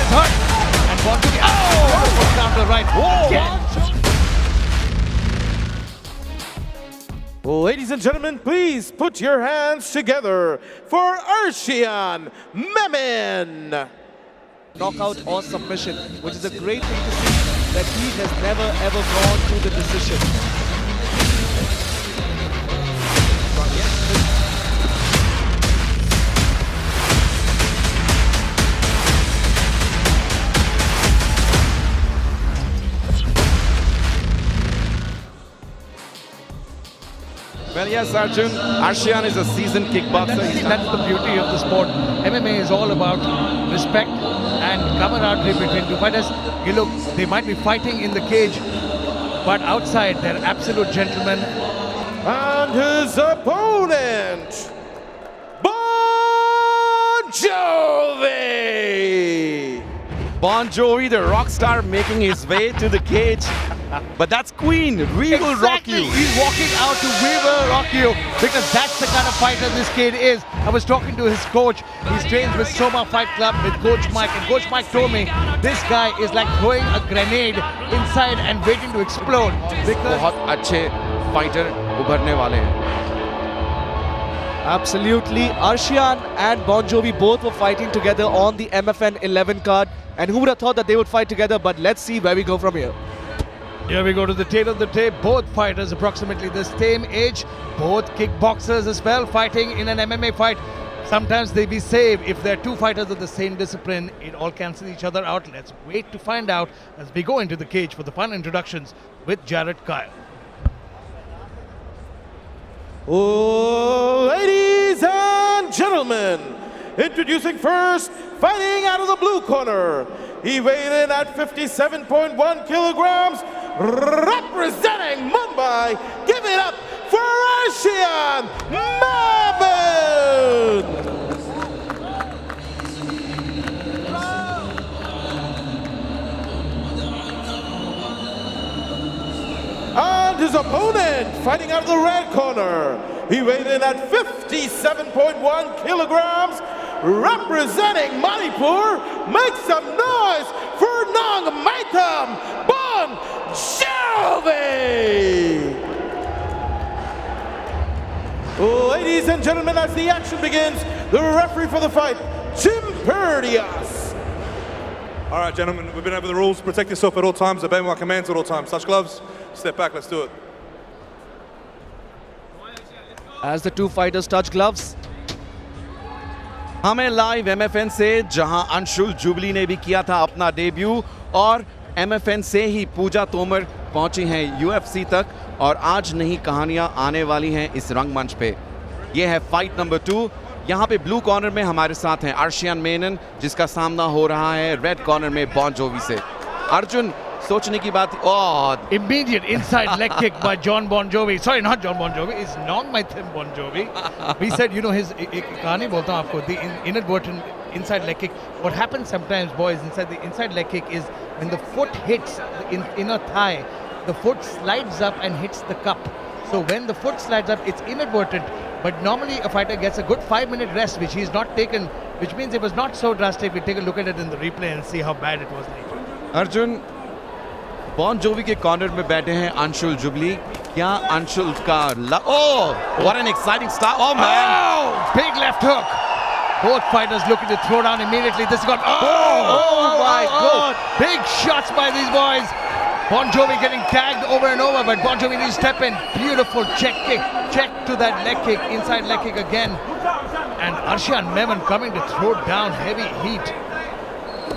is hurt. And Bon Jovi, beautiful counter right. Ladies and gentlemen, please put your hands together for Arshian Memon. Knockout or submission, which is a great thing to see that he has never ever gone to the decision. Well, yes, Arjun, Arshian is a seasoned kickboxer. That's the beauty of the sport. MMA is all about respect and camaraderie between two fighters. You look, they might be fighting in the cage, but outside they're absolute gentlemen. And his opponent, Bon Jovi. Bon Jovi, the rock star, making his way to the cage. But that's Queen. We will rock you. He's walking out to "We will rock you" because that's the kind of fighter this kid is. I was talking to his coach. He trains with Soma Fight Club with Coach Mike, and Coach Mike told me this guy is like throwing a grenade inside and waiting to explode. Because बहुत अच्छे fighter उभरने वाले हैं. Absolutely. Arshian and Bon Jovi both were fighting together on the MFN 11 card. And who would have thought that they would fight together? But let's see where we go from here. here we go to the tail of the tape. Both fighters approximately the same age. Both kickboxers as well, fighting in an MMA fight. Sometimes they be safe if they're two fighters of the same discipline. It all cancels each other out. Let's wait to find out as we go into the cage for the fun introductions with Jared Kyle. Ladies and gentlemen, introducing first, fighting out of the blue corner. He weighed in at 57.1 kilograms, representing Mumbai. Give it up for Arshian Memon. And his opponent, fighting out of the red corner. He weighed in at 57.1 kilograms, representing Manipur. Make some noise for Nongmaitam Bon Jovi! Ladies and gentlemen, as the action begins, the referee for the fight, Jim Perdias. All right, gentlemen, we've been over the rules. Protect yourself at all times. Obey my commands at all times. Touch gloves, step back, let's do it. As the two fighters touch gloves. हमें live MFN से जहां Anshul jubilee ने भी किया था अपना debut और MFN से ही पूजा तोमर पहुंची हैं UFC तक और आज नई कहानियां आने वाली हैं इस रंगमंच पे. ये है फाइट नंबर 2. यहाँ पे ब्लू कॉर्नर में हमारे साथ हैं आर्शियन मेनन जिसका सामना हो रहा है रेड कॉर्नर में बॉन जोवी से. अर्जुन सोचने की बात Immediate inside leg kick by John Bon Jovi. Sorry, not John Bon Jovi. It's Nongmaitam Bon Jovi. We said, you know, his कहानी बोलता हूँ आपको, the inadvertent inside leg kick. What happens sometimes, boys, inside the inside leg kick is when the foot hits the inner thigh, the foot slides up and hits the cup. So when the foot slides up, it's inadvertent. But normally a fighter gets a good 5-minute rest, which he's not taken, which means it was not so drastic. We take a look at it in the replay and see how bad it was later. Arjun बॉन जोवी के corner में बैठे हैं Anshul jubilee. क्या अंशुल का what an exciting start. Oh man, big left hook. Both fighters looking to throw down immediately. This got my God. Big shots by these boys. Bon Jovi getting tagged over and over, but Bon Jovi needs to step in. Beautiful check kick. Check to that leg kick. Inside leg kick again. And Arshian Memon coming to throw down heavy heat.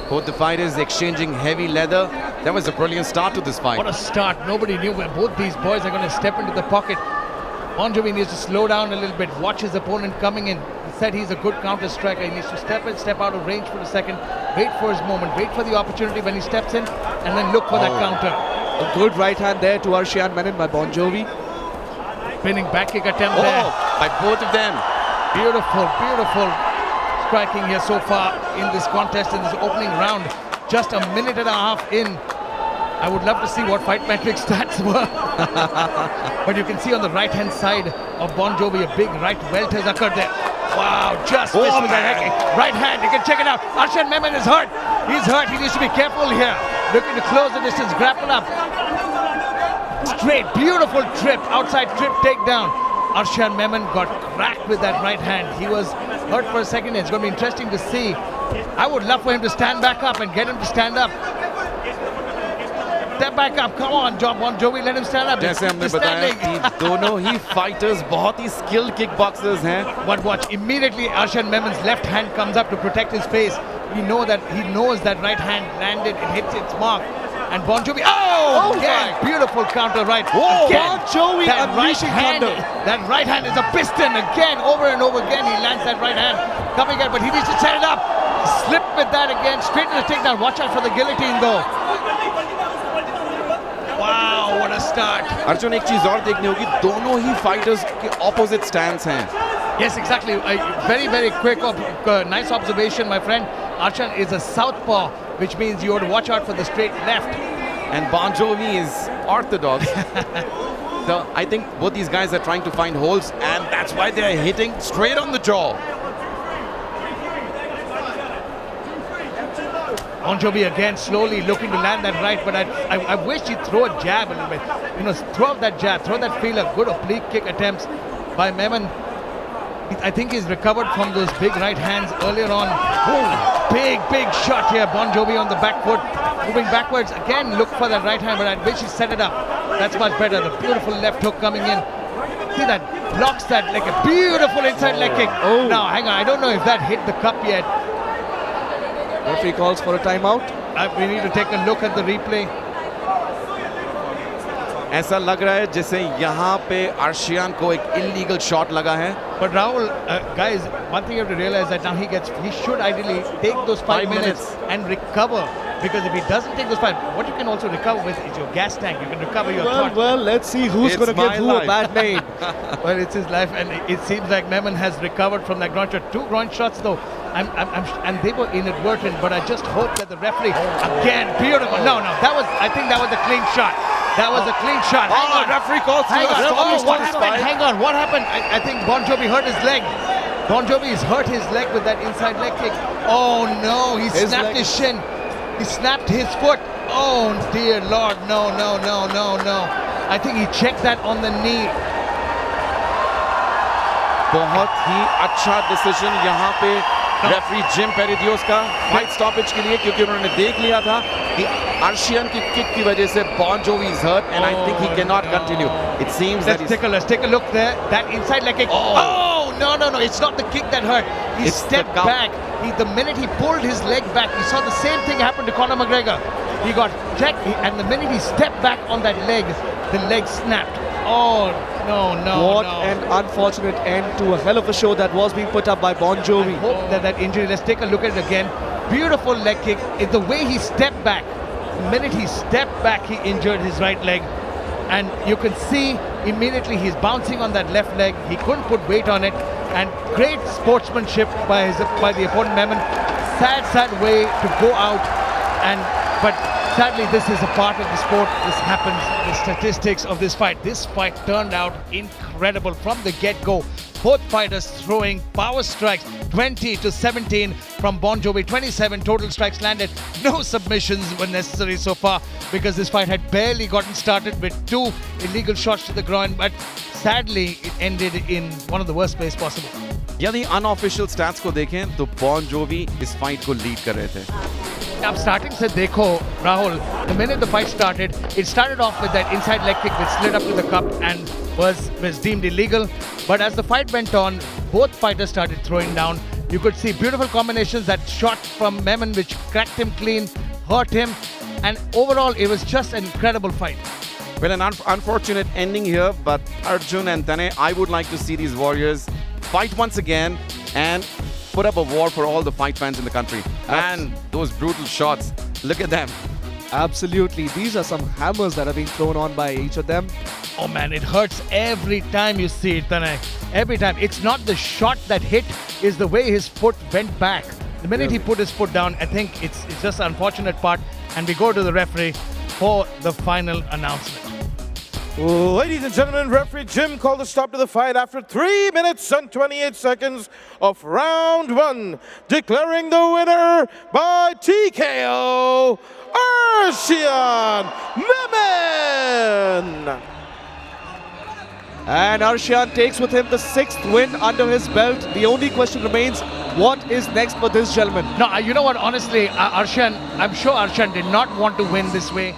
both the fighters exchanging heavy leather. That was a brilliant start to this fight. What a start. Nobody knew where both these boys are going to step into the pocket. Bon Jovi needs to slow down a little bit, watch his opponent coming in. He said he's a good counter striker. He needs to step in, step out of range for a second, wait for his moment, wait for the opportunity when he steps in, and then look for that counter. A good right hand there to Arshian Memon by Bon Jovi. Spinning back kick attempt there. By both of them. Beautiful, beautiful striking here so far in this contest, in this opening round. Just a minute and a half in. I would love to see what fight metric stats were. But you can see on the right-hand side of Bon Jovi, a big right welt has occurred there. Wow, just missed with that head kick. Right hand, you can check it out. Arshan Memon is hurt. He's hurt. He needs to be careful here. Looking to close the distance, grapple up. Straight, beautiful trip, outside trip takedown. Arshan Memon got cracked with that right hand. He was hurt for a second. It's going to be interesting to see. I would love for him to stand back up and get him to stand up. Step back up, come on, Jon Bon Jovi, let him stand up. जैसे हमने बताया कि दोनों ही fighters बहुत ही skilled kickboxers हैं. But watch, immediately Arshan Memon's left hand comes up to protect his face. He knows that right hand landed and hits its mark. And Bon Jovi, again, beautiful counter right. Again, Bon Jovi that right unleashing hand, thunder. that right hand is a piston again, over and over again. He lands that right hand coming at, but he needs to set it up. Slip with that again, straight to the takedown. Watch out for the guillotine though. Wow, what a start. Arjun एक चीज और देखनी होगी, दोनों ही fighters के opposite stance हैं. Yes, exactly. Very, very quick, nice observation, my friend. Arshan is a southpaw, which means you have to watch out for the straight left. And Bon Jovi is orthodox. So I think both these guys are trying to find holes, and that's why they're hitting straight on the jaw. Bon Jovi again slowly looking to land that right, but I wish he'd throw a jab a little bit. You know, throw out that jab, throw that feeler. Good oblique kick attempts by Memon. I think he's recovered from those big right hands earlier on. Oh, big shot here. Bon Jovi on the back foot, moving backwards. Again, look for that right hand, but I wish he set it up. That's much better. The beautiful left hook coming in. See that? Blocks that like a beautiful inside leg kick. Oh, now hang on. I don't know if that hit the cup yet. Referee calls for a timeout. We need to take a look at the replay. ऐसा लग रहा है जैसे यहाँ पे आर्शियान को एक illegal shot लगा है. But Rahul, guys, one thing you have to realize that now he should ideally take those 5 minutes and recover, because if he doesn't take those 5, what you can also recover with is your gas tank. You can recover your thought. Well, let's see who's It's going to give my who life. a bad name. Well, it's his life, and it seems like Memon has recovered from that groin shot. 2 groin shots though, and they were inadvertent. But I just hope that the referee again, beautiful. No, I think that was a clean shot. That was a clean shot. Hang on. Referee calls Hang to on. the Oh, what spot. happened? Hang on. What happened? I think Bon Jovi hurt his leg. Bon Jovi has hurt his leg with that inside leg kick. Oh no, he snapped his shin. He snapped his foot. Oh dear Lord, no. I think he checked that on the knee. बहुत ही अच्छा decision यहाँ पे referee gym पेरिडियोस का fight stoppage के लिए, क्योंकि उन्होंने देख लिया था कि आर्शियन की किक की वजह से Bon Jovi is hurt, and I think he cannot continue. It seems that Let's take a look there. That inside leg kick. Oh no! It's not the kick that hurt. He It's the stepped count. back. The minute he pulled his leg back, we saw the same thing happen to Conor McGregor. He got checked, and the minute he stepped back on that leg, the leg snapped. Oh no! What an unfortunate end to a hell of a show that was being put up by Bon Jovi. I hope that injury. Let's take a look at it again. Beautiful leg kick. It's the way he stepped back. The minute he stepped back, he injured his right leg, and you can see immediately he's bouncing on that left leg. He couldn't put weight on it, and great sportsmanship by the opponent Memon. Sad way to go out, but sadly this is a part of the sport. This happens. The statistics of this fight turned out incredible from the get-go. Both fighters throwing power strikes, 20-17 from Bon Jovi, 27 total strikes landed. No submissions were necessary so far, because this fight had barely gotten started with 2 illegal shots to the groin, but sadly it ended in one of the worst ways possible. यदि unofficial stats को देखें तो Bon Jovi इस fight को lead कर रहे थे. अब starting से देखो Rahul, the minute the fight started, it started off with that inside leg kick that slid up to the cup and was deemed illegal. But as the fight went on, both fighters started throwing down. You could see beautiful combinations. That shot from Memon which cracked him clean, hurt him, and overall it was just an incredible fight. Well, an unfortunate ending here, but Arjun and Tane, I would like to see these warriors fight once again and put up a war for all the fight fans in the country. And those brutal shots, look at them. Absolutely. These are some hammers that are being thrown on by each of them. Oh man, it hurts every time you see it, Tanay. Every time. It's not the shot that hit, it's the way his foot went back. The minute he put his foot down, I think it's just an unfortunate part. And we go to the referee for the final announcement. Ladies and gentlemen, referee Jim called a stop to the fight after 3 minutes and 28 seconds of round 1, declaring the winner by TKO, Arshian Memon. And Arshian takes with him the 6th win under his belt. The only question remains, what is next for this gentleman? No, you know what? Honestly, Arshian, I'm sure Arshian did not want to win this way.